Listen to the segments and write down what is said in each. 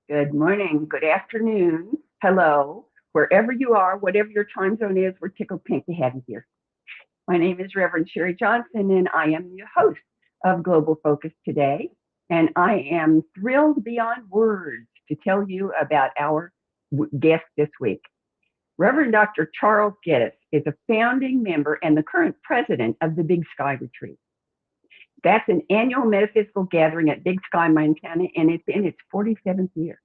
Good morning, good afternoon, hello, wherever you are, whatever your time zone is, we're tickled pink to have you here. My name is Reverend Sherri Johnson, and I am the host of Global Focus today. And I am thrilled beyond words to tell you about our guest this week. Reverend Dr. Charles Geddes is a founding member and the current president of the Big Sky Retreat. That's an annual metaphysical gathering at Big Sky, Montana, and it's in its 47th year.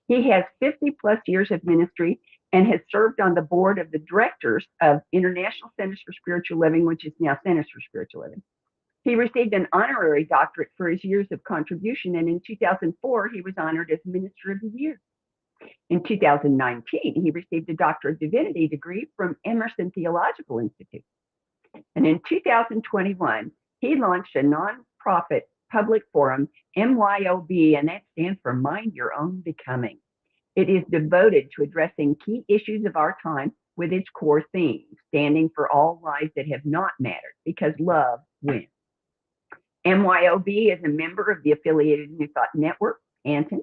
He has 50 plus years of ministry and has served on the board of the directors of International Centers for Spiritual Living, which is now Centers for Spiritual Living. He received an honorary doctorate for his years of contribution, and in 2004, he was honored as Minister of the Year. In 2019, he received a Doctor of Divinity degree from Emerson Theological Institute. And in 2021, he launched a nonprofit public forum, MYOB, and that stands for Mind Your Own Becoming. It is devoted to addressing key issues of our time with its core theme, standing for all lives that have not mattered, because love wins. MYOB is a member of the affiliated New Thought Network, Anton,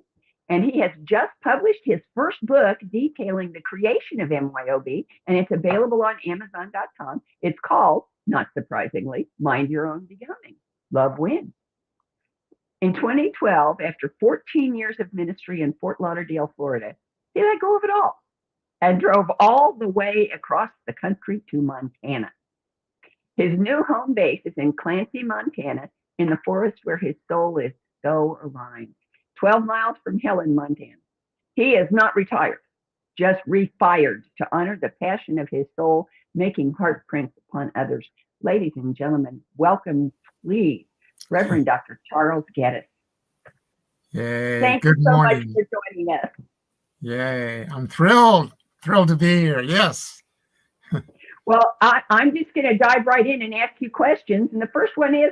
and he has just published his first book detailing the creation of MYOB, and it's available on Amazon.com. It's called, not surprisingly, Mind Your Own Becoming. Love wins. In 2012, after 14 years of ministry in Fort Lauderdale, Florida, he let go of it all and drove all the way across the country to Montana. His new home base is in Clancy, Montana, in the forest where his soul is so aligned, 12 miles from Helen, Montana. He is not retired, just refired to honor the passion of his soul, making heart prints upon others. Ladies and gentlemen, welcome, please, Reverend Dr. Charles Geddes. Yay. Thank Good you so morning. much for joining us. Yay. I'm thrilled to be here. Yes. Well, I'm just going to dive right in and ask you questions. And the first one is,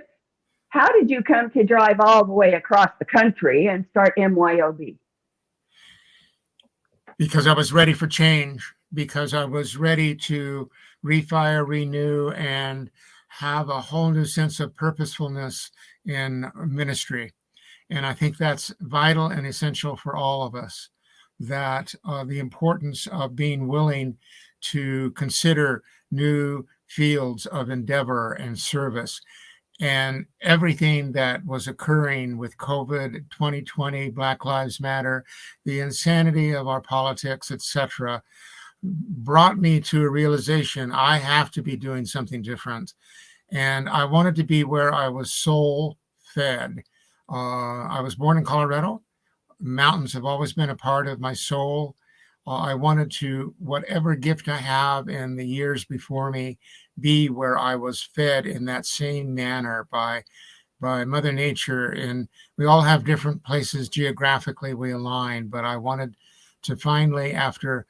how did you come to drive all the way across the country and start MYOB? Because I was ready for change, because I was ready to refire, renew, and have a whole new sense of purposefulness in ministry. And I think that's vital and essential for all of us, that the importance of being willing to consider new fields of endeavor and service. And everything that was occurring with COVID, 2020, Black Lives Matter, the insanity of our politics, etc., brought me to a realization I have to be doing something different. And I wanted to be where I was soul fed. I was born in Colorado. Mountains have always been a part of my soul. I wanted to, whatever gift I have in the years before me, be where I was fed in that same manner by Mother Nature. And we all have different places geographically we align, but I wanted to finally, after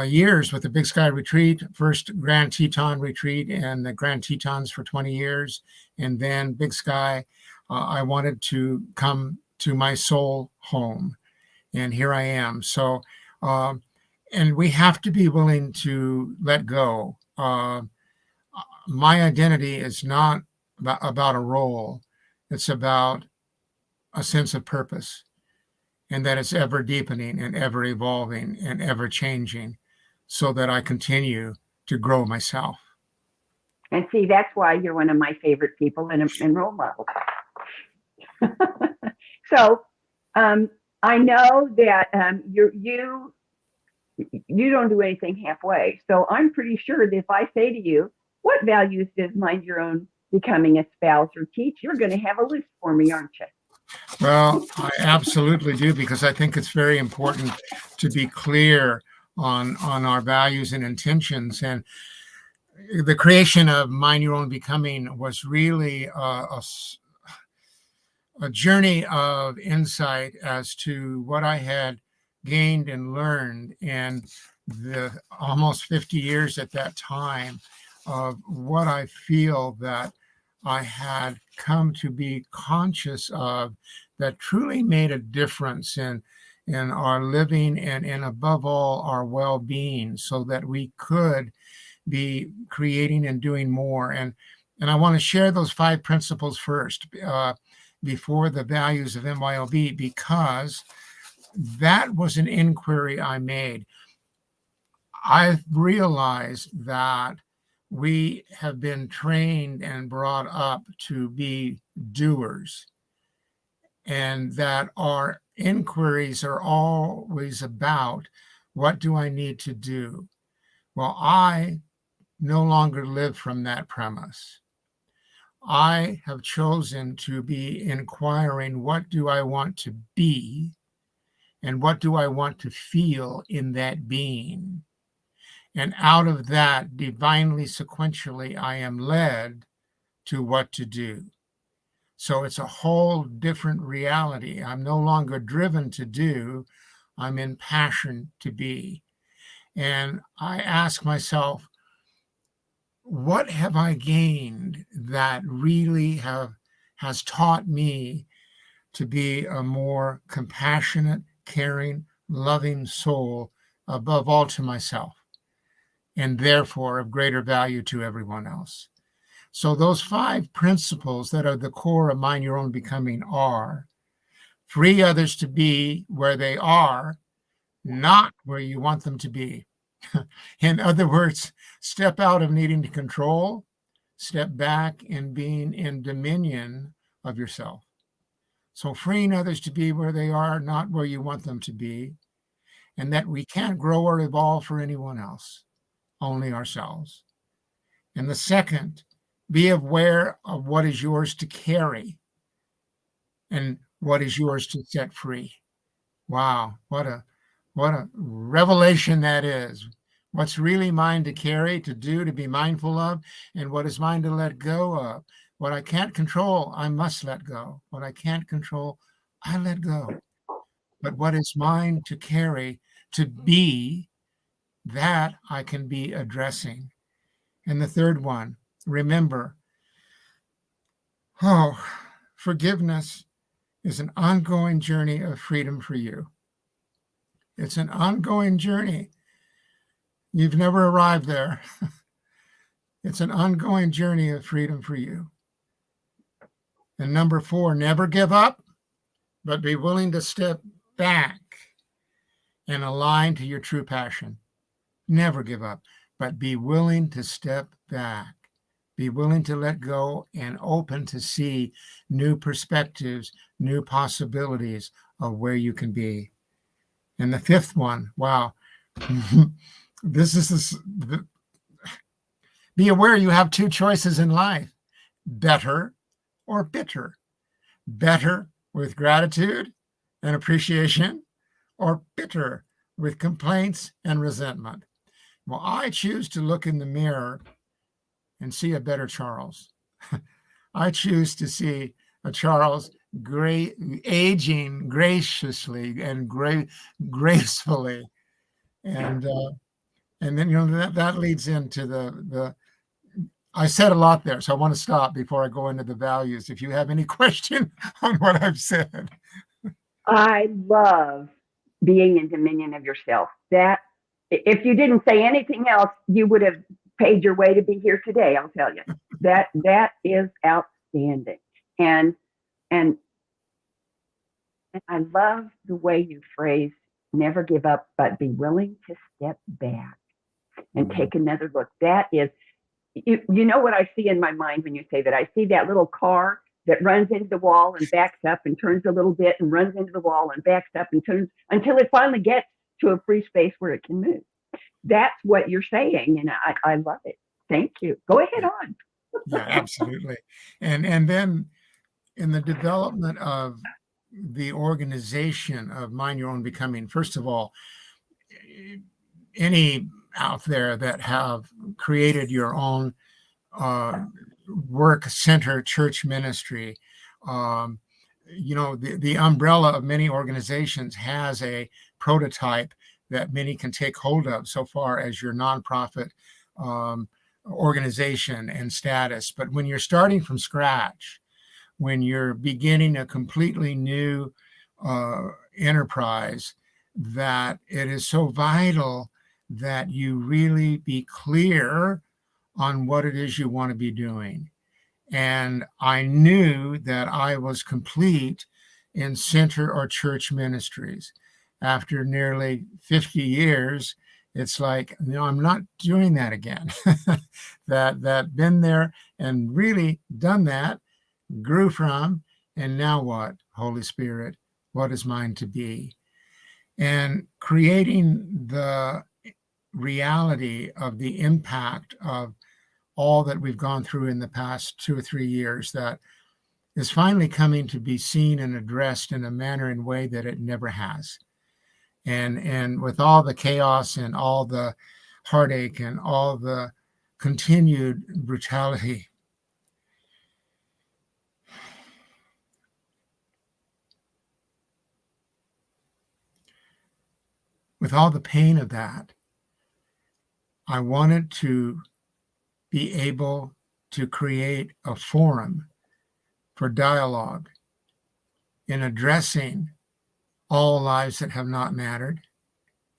years with the Big Sky Retreat, first Grand Teton Retreat and the Grand Tetons for 20 years, and then Big Sky, I wanted to come to my soul home. And here I am. So, and we have to be willing to let go. My identity is not about a role. It's about a sense of purpose, and that it's ever deepening and ever evolving and ever changing, so that I continue to grow myself. And see, that's why you're one of my favorite people and role models. So I know that you don't do anything halfway. So I'm pretty sure that if I say to you, what values does Mind Your Own Becoming espouse or teach, you're going to have a list for me, aren't you? Well, I absolutely do, because I think it's very important to be clear on our values and intentions. And the creation of Mind Your Own Becoming was really a journey of insight as to what I had gained and learned in the almost 50 years at that time, of what I feel that I had come to be conscious of, that truly made a difference in our living and above all our well-being, so that we could be creating and doing more. And I want to share those 5 principles first, before the values of MYOB, because that was an inquiry I made. I've realized that we have been trained and brought up to be doers, and that our inquiries are always about, what do I need to do? Well, I no longer live from that premise. I have chosen to be inquiring, what do I want to be? And what do I want to feel in that being? And out of that, divinely sequentially, I am led to what to do. So it's a whole different reality. I'm no longer driven to do, I'm in passion to be. And I ask myself, what have I gained that really has taught me to be a more compassionate, caring, loving soul, above all to myself, and therefore of greater value to everyone else? So those 5 principles that are the core of Mind Your Own Becoming are: free others to be where they are, not where you want them to be. In other words, step out of needing to control, step back in being in dominion of yourself. So freeing others to be where they are, not where you want them to be, and that we can't grow or evolve for anyone else, only ourselves. And the second, be aware of what is yours to carry and what is yours to set free. Wow, what a revelation that is. What's really mine to carry, to do, to be mindful of, and what is mine to let go of. What I can't control, I must let go. What I can't control, I let go. But what is mine to carry, to be, that I can be addressing. And the third one, remember, forgiveness is an ongoing journey of freedom for you. It's an ongoing journey. You've never arrived there. It's an ongoing journey of freedom for you. And number 4, never give up, but be willing to step back and align to your true passion. Never give up, but be willing to step back. Be willing to let go and open to see new perspectives, new possibilities of where you can be. And the 5th one, wow, be aware you have 2 choices in life: better or bitter. Better with gratitude and appreciation, or bitter with complaints and resentment. Well, I choose to look in the mirror and see a better Charles. I choose to see a Charles aging graciously and gracefully. And then, that leads into the I said a lot there, so I want to stop before I go into the values. If you have any question on what I've said. I love being in dominion of yourself. That, if you didn't say anything else, you would have paid your way to be here today. I'll tell you that is outstanding, and and I love the way you phrase "never give up, but be willing to step back and take another look." That is, you know what I see in my mind when you say that? I see that little car that runs into the wall and backs up and turns a little bit and runs into the wall and backs up and turns until it finally gets to a free space where it can move. That's what you're saying, and I love it. Thank you. Go ahead on. Yeah, absolutely. And then in the development of the organization of Mind Your Own Becoming, first of all, any out there that have created your own work center church ministry, the umbrella of many organizations has a prototype that many can take hold of so far as your nonprofit organization and status. But when you're starting from scratch, when you're beginning a completely new enterprise, that it is so vital that you really be clear on what it is you want to be doing. And I knew that I was complete in center or church ministries. after nearly 50 years, it's like, I'm not doing that again. that been there and really done that, grew from, and now what? Holy Spirit, what is mine to be? And creating the reality of the impact of all that we've gone through in the past 2 or 3 years that is finally coming to be seen and addressed in a manner and way that it never has. And with all the chaos and all the heartache and all the continued brutality, with all the pain of that, I wanted to be able to create a forum for dialogue in addressing all lives that have not mattered.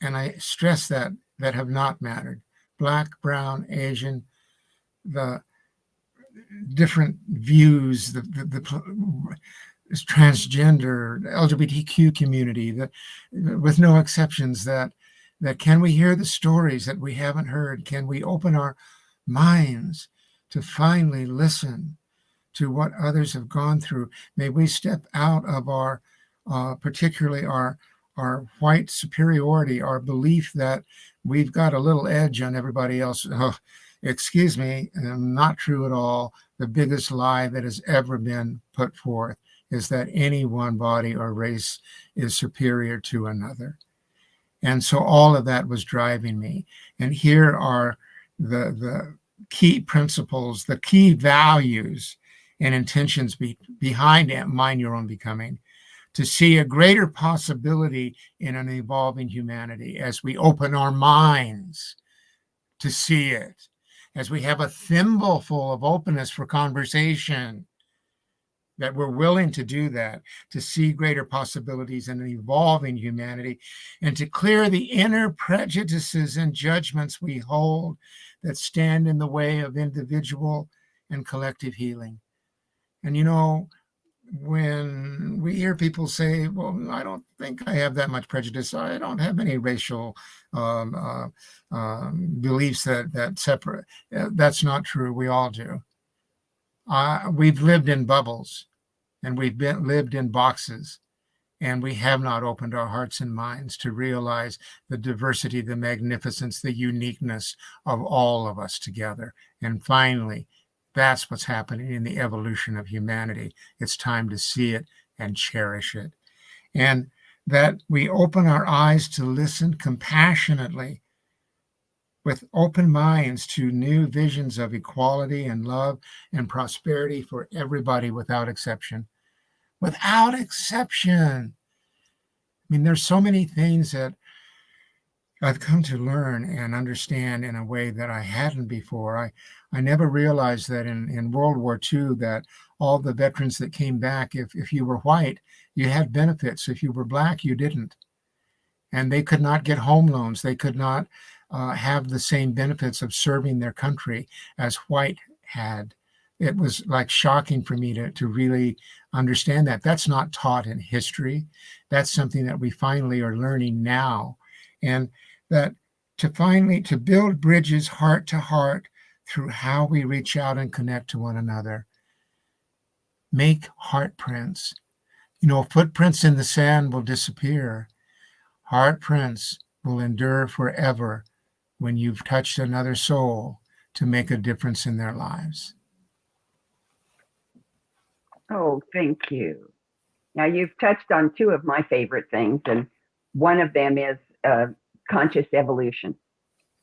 And I stress that have not mattered. Black, brown, Asian, the different views, the transgender, LGBTQ community, with no exceptions, that can we hear the stories that we haven't heard? Can we open our minds to finally listen to what others have gone through? May we step out of our, particularly our white superiority, our belief that we've got a little edge on everybody else. Oh, excuse me, not true at all. The biggest lie that has ever been put forth is that any one body or race is superior to another. And so all of that was driving me. And here are the key principles, the key values and intentions behind Mind Your Own Becoming, to see a greater possibility in an evolving humanity as we open our minds to see it, as we have a thimbleful of openness for conversation, that we're willing to do that, to see greater possibilities in an evolving humanity, and to clear the inner prejudices and judgments we hold that stand in the way of individual and collective healing. And when we hear people say, well, I don't think I have that much prejudice, I don't have any racial beliefs that separate, that's not true. We all do. We've lived in bubbles, and we've lived in boxes, and we have not opened our hearts and minds to realize the diversity, the magnificence, the uniqueness of all of us together. And finally, that's what's happening in the evolution of humanity. It's time to see it and cherish it. And that we open our eyes to listen compassionately with open minds to new visions of equality and love and prosperity for everybody without exception. Without exception. I mean, there's so many things that I've come to learn and understand in a way that I hadn't before. I never realized that in World War II that all the veterans that came back, if you were white, you had benefits. If you were black, you didn't. And they could not get home loans. They could not have the same benefits of serving their country as white had. It was like shocking for me to really understand that. That's not taught in history. That's something that we finally are learning now. And that to build bridges heart to heart through how we reach out and connect to one another. Make heart prints. Footprints in the sand will disappear. Heart prints will endure forever when you've touched another soul to make a difference in their lives. Oh, thank you. Now, you've touched on two of my favorite things, and one of them is conscious evolution.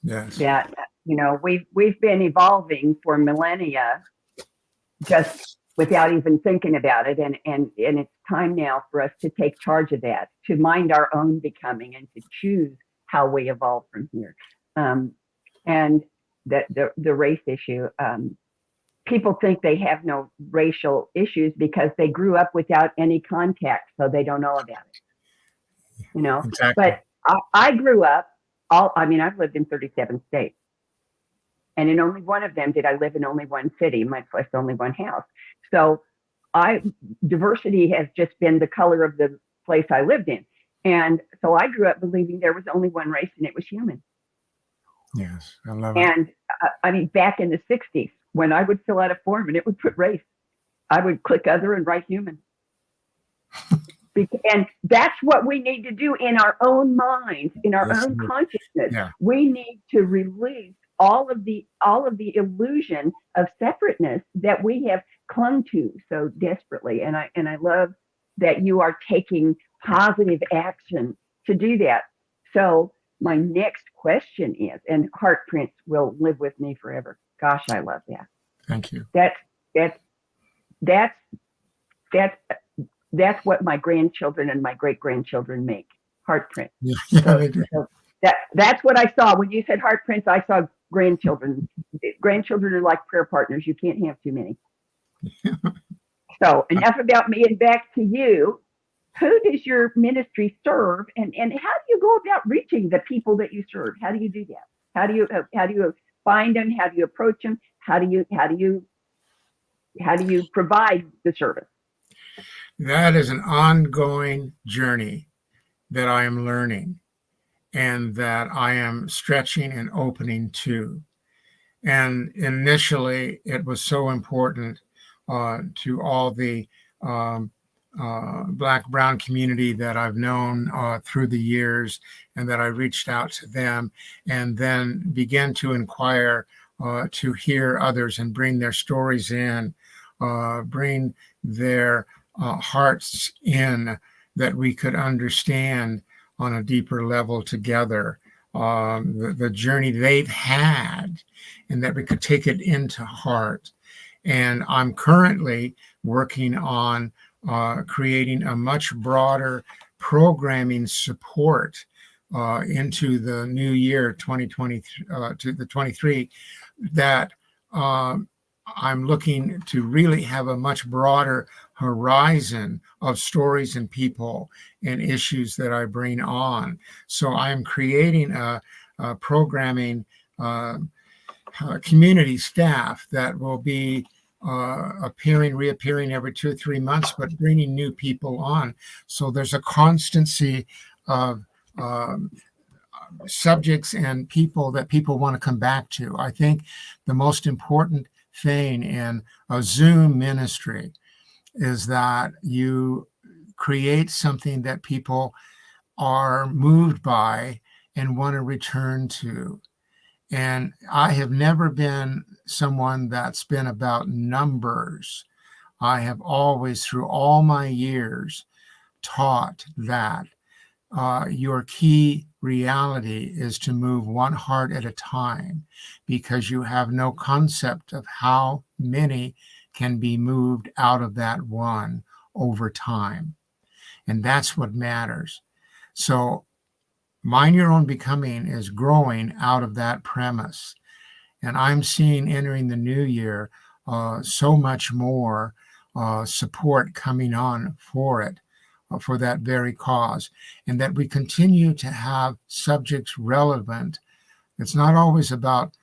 Yes. That, we've been evolving for millennia just without even thinking about it. And it's time now for us to take charge of that, to mind our own becoming and to choose how we evolve from here. And the race issue, people think they have no racial issues because they grew up without any contact, so they don't know about it. Exactly. But I grew up, I've lived in 37 states. And in only one of them did I live in only one city, much less only one house. So diversity has just been the color of the place I lived in. And so I grew up believing there was only one race and it was human. Yes, I love it. And I mean, back in the 60s, when I would fill out a form and it would put race, I would click other and write human. And that's what we need to do in our own minds, in our Yes, own consciousness. yeah. We need to release all of the illusion of separateness that we have clung to so desperately. And I love that you are taking positive action to do that. So my next question is, and heart prints will live with me forever. Gosh, I love that. Thank you. That's what my grandchildren and my great grandchildren make, heart prints. Yeah, they do. So that's what I saw when you said heart prints. I saw grandchildren. Grandchildren are like prayer partners. You can't have too many. So enough about me and back to you. Who does your ministry serve, and how do you go about reaching the people that you serve? How do you do that? How do you find them? How do you approach them? How do you provide the service? That is an ongoing journey that I am learning and that I am stretching and opening to. And initially, it was so important to all the Black, brown community that I've known through the years, and that I reached out to them and then began to inquire to hear others and bring their stories in, bring their hearts in, that we could understand on a deeper level together the journey they've had, and that we could take it into heart. And I'm currently working on creating a much broader programming support into the new year 2020 to the 23, that I'm looking to really have a much broader horizon of stories and people and issues that I bring on. So I'm creating a programming community staff that will be reappearing every 2 or 3 months, but bringing new people on. So there's a constancy of subjects and people that people want to come back to. I think the most important thing in a Zoom ministry is that you create something that people are moved by and want to return to. And I have never been someone that's been about numbers. I have always, through all my years, taught that your key reality is to move one heart at a time, because you have no concept of how many can be moved out of that one over time. And that's what matters. So Mind Your Own Becoming is growing out of that premise. And I'm seeing, entering the new year, so much more support coming on for it, for that very cause, and that we continue to have subjects relevant. It's not always about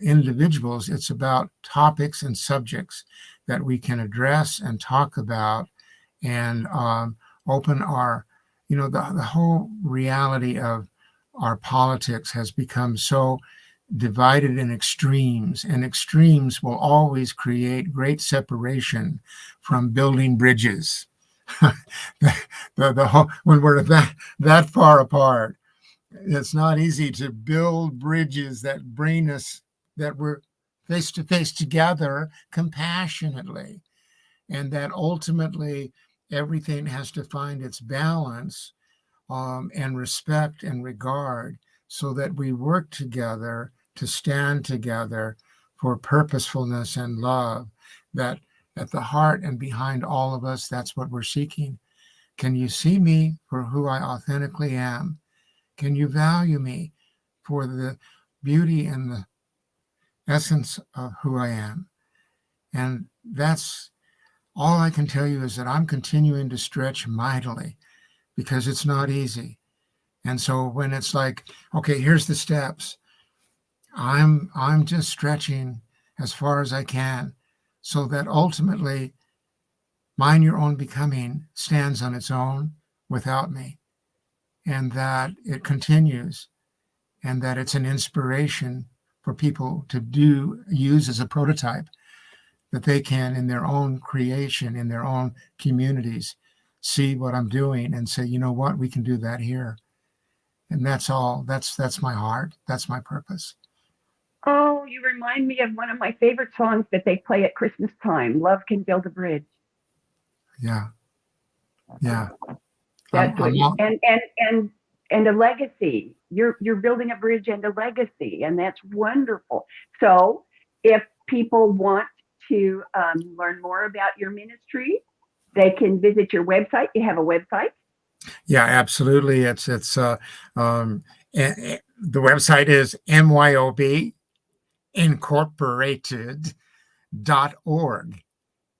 individuals, it's about topics and subjects that we can address and talk about, and open our, the whole reality of our politics has become so divided in extremes, and extremes will always create great separation from building bridges. the whole, when we're that far apart, it's not easy to build bridges that bring us, that we're face to face together compassionately, and that ultimately everything has to find its balance and respect and regard, so that we work together to stand together for purposefulness and love, that at the heart and behind all of us, that's what we're seeking. Can you see me for who I authentically am? Can you value me for the beauty and the essence of who I am? And that's all I can tell you, is that I'm continuing to stretch mightily, because it's not easy. And so when it's like, okay, here's the steps, I'm just stretching as far as I can, so that ultimately Mind Your Own Becoming stands on its own without me. and that it continues, and that it's an inspiration for people to use as a prototype, that they can, in their own creation, in their own communities, see what I'm doing and say, you know what, we can do that here. And that's all. That's my heart. That's my purpose. Oh, you remind me of one of my favorite songs that they play at Christmas time. Love Can Build a Bridge. Yeah. Yeah. That's what I'm you, all, and a legacy. You're building a bridge and a legacy, and that's wonderful. So, if people want to learn more about your ministry, they can visit your website. You have a website. yeah, absolutely. The website is MYOB Incorporated.org.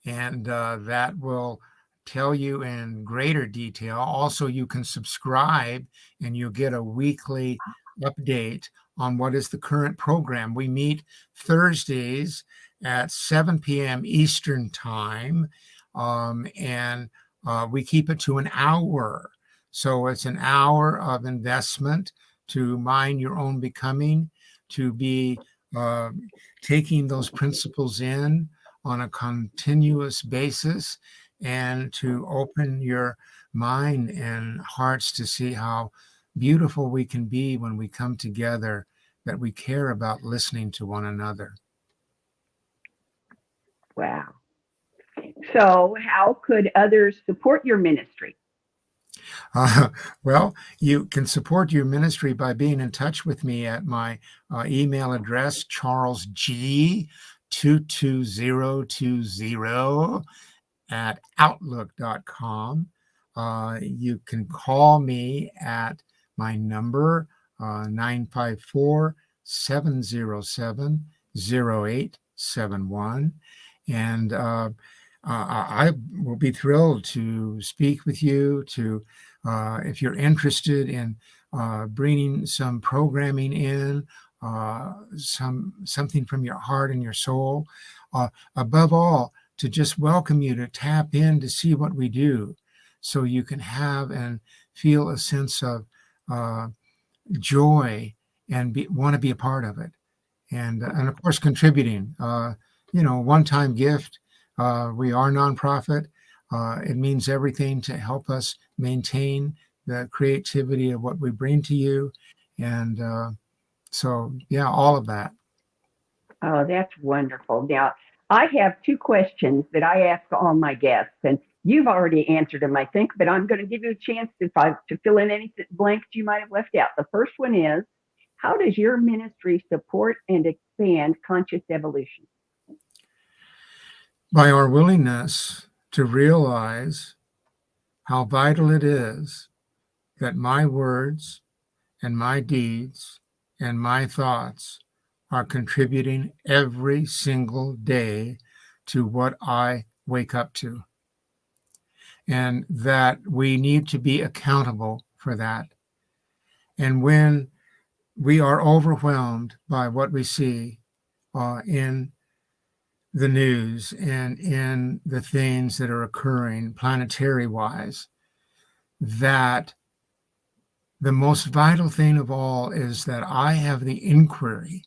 And that will tell you in greater detail. Also, you can subscribe and you'll get a weekly update on what is the current program. We meet Thursdays at 7 p.m. Eastern Time, and we keep it to an hour. So it's an hour of investment to mind your own becoming, to be uh, taking those principles in on a continuous basis, and to open your mind and hearts to see how beautiful we can be when we come together, that we care about listening to one another. Wow. So, how could others support your ministry? Uh, well, you can support your ministry by being in touch with me at my email address, charlesg22020 at outlook.com. You can call me at my number, 954 707 0871. And I will be thrilled to speak with you, to if you're interested in bringing some programming in, something from your heart and your soul. Above all, to just welcome you to tap in to see what we do, so you can have and feel a sense of joy and want to be a part of it. And of course, contributing, one-time gift. We are nonprofit. It means everything to help us maintain the creativity of what we bring to you. And so, yeah, all of that. Oh, that's wonderful. Now, I have two questions that I ask all my guests, and you've already answered them, I think, but I'm going to give you a chance to fill in any blanks you might have left out. The first one is, how does your ministry support and expand conscious evolution? By our willingness to realize how vital it is that my words and my deeds and my thoughts are contributing every single day to what I wake up to, and that we need to be accountable for that. And when we are overwhelmed by what we see in the news and in the things that are occurring planetary wise, that the most vital thing of all is that I have the inquiry.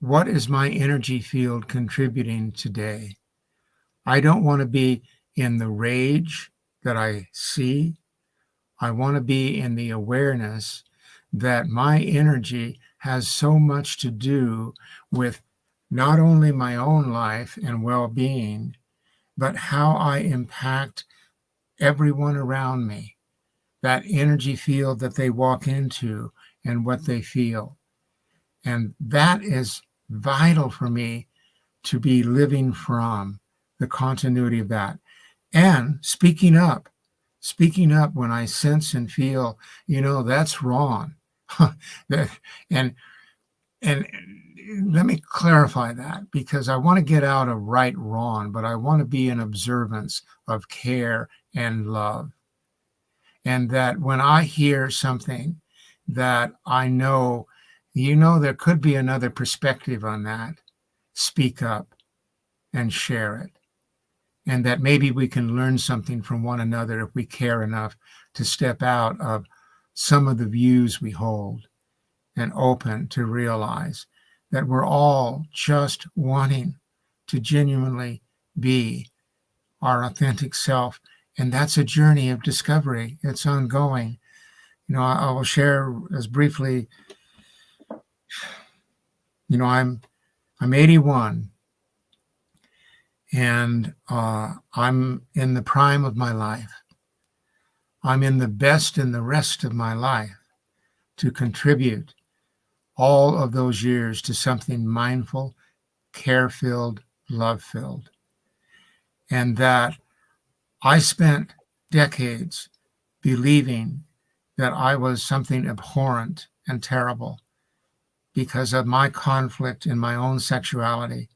What is my energy field contributing today? I don't want to be in the rage that I see. I want to be in the awareness that my energy has so much to do with not only my own life and well-being, but how I impact everyone around me, that energy field that they walk into and what they feel. And that is vital for me to be living from the continuity of that. And speaking up when I sense and feel, that's wrong. and and let me clarify that, because I want to get out of right wrong, but I want to be in observance of care and love. And that when I hear something that I know, there could be another perspective on that, speak up and share it. And that maybe we can learn something from one another if we care enough to step out of some of the views we hold and open to realize that we're all just wanting to genuinely be our authentic self. And that's a journey of discovery. It's ongoing. I will share as briefly, I'm 81, and I'm in the prime of my life. I'm in the best in the rest of my life to contribute all of those years to something mindful, care-filled, love-filled. And that I spent decades believing that I was something abhorrent and terrible because of my conflict in my own sexuality.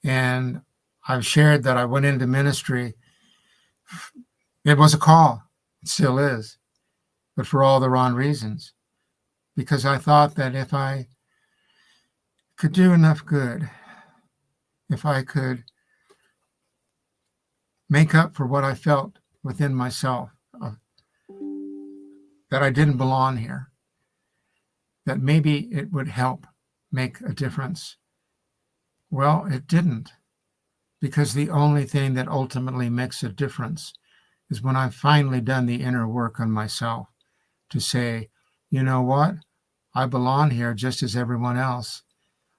And I've shared that I went into ministry. It was a call. It still is, but for all the wrong reasons. Because I thought that if I could do enough good, if I could make up for what I felt within myself, that I didn't belong here, that maybe it would help make a difference. Well, it didn't, because the only thing that ultimately makes a difference is when I've finally done the inner work on myself to say, you know what? I belong here just as everyone else.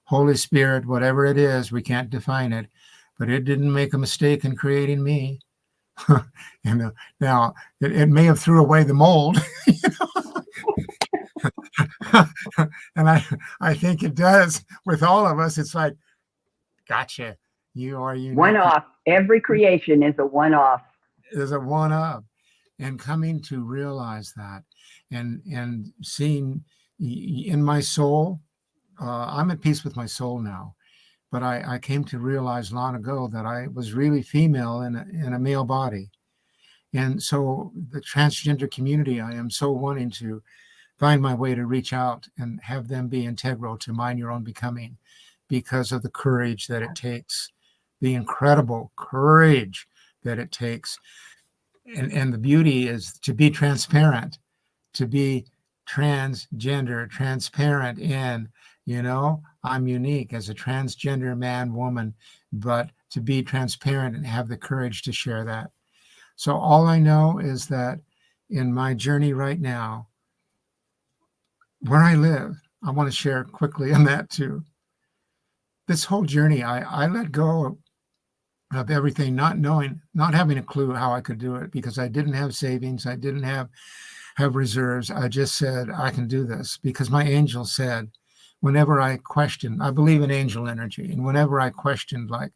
Holy Spirit, whatever it is, we can't define it, but it didn't make a mistake in creating me. Now, it may have threw away the mold, and I think it does with all of us. It's like, gotcha, you are unique. One-off. Every creation is a one-off. Is a one-off. And coming to realize that and seeing in my soul, I'm at peace with my soul now. But I came to realize long ago that I was really female in a male body. And so the transgender community, I am so wanting to find my way to reach out and have them be integral to Mind Your Own Becoming because of the courage that it takes, the incredible courage that it takes. And the beauty is to be transparent, to be transgender, transparent in, I'm unique as a transgender man, woman, but to be transparent and have the courage to share that. So all I know is that in my journey right now, where I live, I want to share quickly on that too. This whole journey, I let go of everything, not having a clue how I could do it because I didn't have savings. I didn't have reserves. I just said, I can do this because my angel said, whenever I questioned, I believe in angel energy. And whenever I questioned like,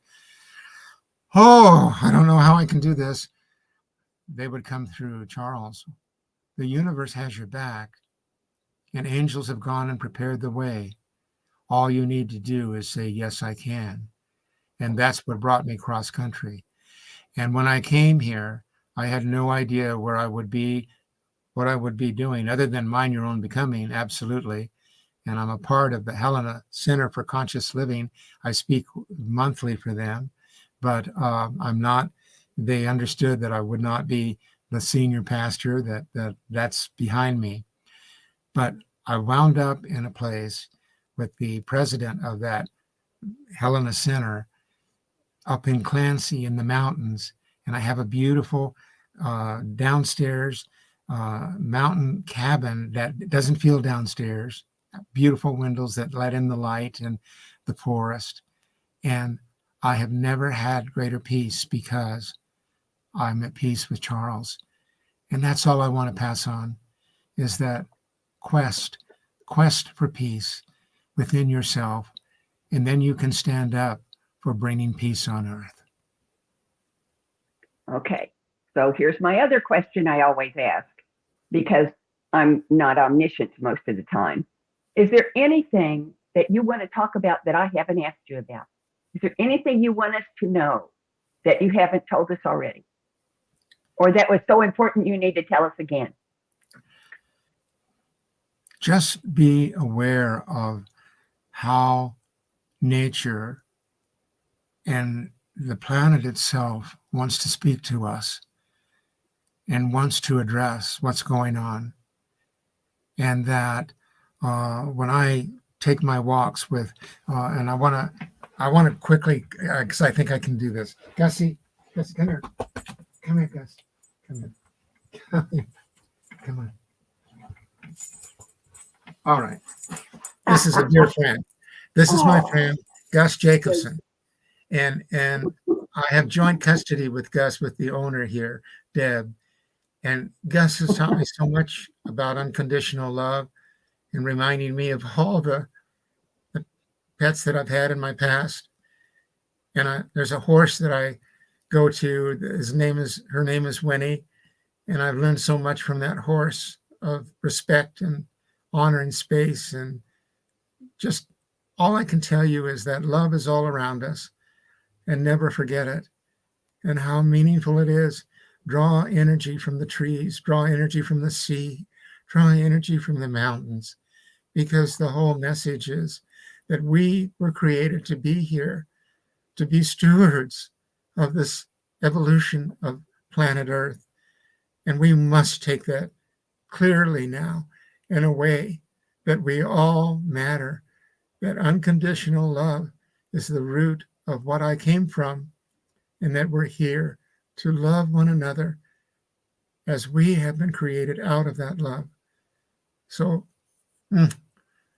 I don't know how I can do this, they would come through. Charles, the universe has your back and angels have gone and prepared the way. All you need to do is say, yes, I can. And that's what brought me cross country. And when I came here, I had no idea where I would be, what I would be doing other than Mind Your Own Becoming. Absolutely. And I'm a part of the Helena Center for Conscious Living. I speak monthly for them, but I'm not, they understood that I would not be the senior pastor, that's behind me. But I wound up in a place with the president of that Helena Center up in Clancy in the mountains. And I have a beautiful downstairs mountain cabin that doesn't feel downstairs. Beautiful windows that let in the light and the forest. And I have never had greater peace because I'm at peace with Charles. And that's all I want to pass on is that quest for peace within yourself. And then you can stand up for bringing peace on earth. Okay. So here's my other question I always ask, because I'm not omniscient most of the time. Is there anything that you want to talk about that I haven't asked you about? Is there anything you want us to know that you haven't told us already? Or that was so important you need to tell us again? Just be aware of how nature and the planet itself wants to speak to us. and wants to address what's going on. And that when I take my walks with, and I want to quickly, because I think I can do this. Gussie, come here. Come here, Gus. Come here. Come here. Come on. All right. This is a dear friend. This is my friend, Gus Jacobson. And I have joint custody with Gus, with the owner here, Deb. And Gus has taught me so much about unconditional love and reminding me of all the pets that I've had in my past. And there's a horse that I go to. Her name is Winnie. And I've learned so much from that horse of respect and honoring space. And just all I can tell you is that love is all around us, and never forget it, and how meaningful it is. Draw energy from the trees, draw energy from the sea, draw energy from the mountains, because the whole message is that we were created to be here, to be stewards of this evolution of planet Earth. And we must take that clearly now in a way that we all matter, that unconditional love is the root of what I came from, and that we're here to love one another as we have been created out of that love. So,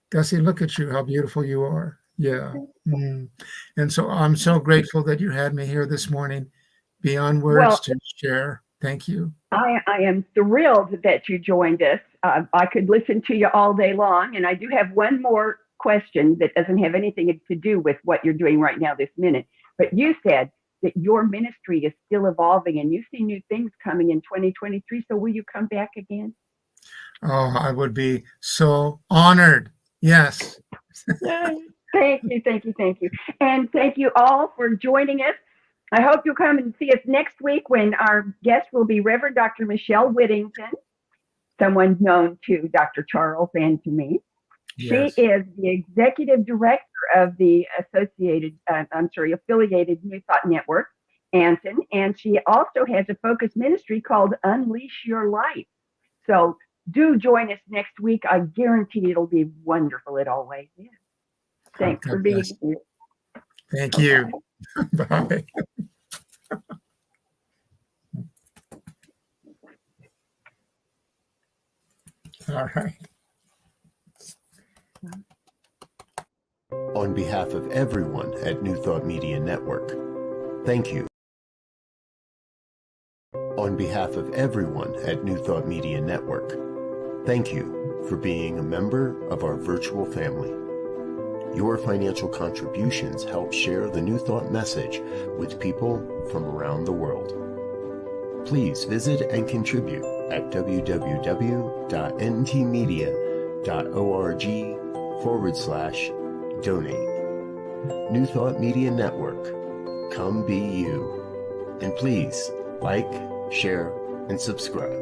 Gussie, look at you, how beautiful you are. Yeah. And so I'm so grateful that you had me here this morning, beyond words to share. Thank you. I am thrilled that you joined us. I could listen to you all day long, and I do have one more question that doesn't have anything to do with what you're doing right now this minute. But you said that your ministry is still evolving and you see new things coming in 2023. So will you come back again? Oh, I would be so honored. Yes. Thank you. And thank you all for joining us. I hope you'll come and see us next week, when our guest will be Reverend Dr. Michelle Whittington, someone known to Dr. Charles and to me. Yes. She is the executive director of the affiliated New Thought Network, Anson, and she also has a focus ministry called Unleash Your Life. So do join us next week. I guarantee it'll be wonderful. It always is. Thanks for being here. Thank you. Bye. All right. On behalf of everyone at New Thought Media Network, thank you. On behalf of everyone at New Thought Media Network, thank you for being a member of our virtual family. Your financial contributions help share the New Thought message with people from around the world. Please visit and contribute at www.ntmedia.org/donate. New Thought Media Network, come be you. And please like, share, and subscribe.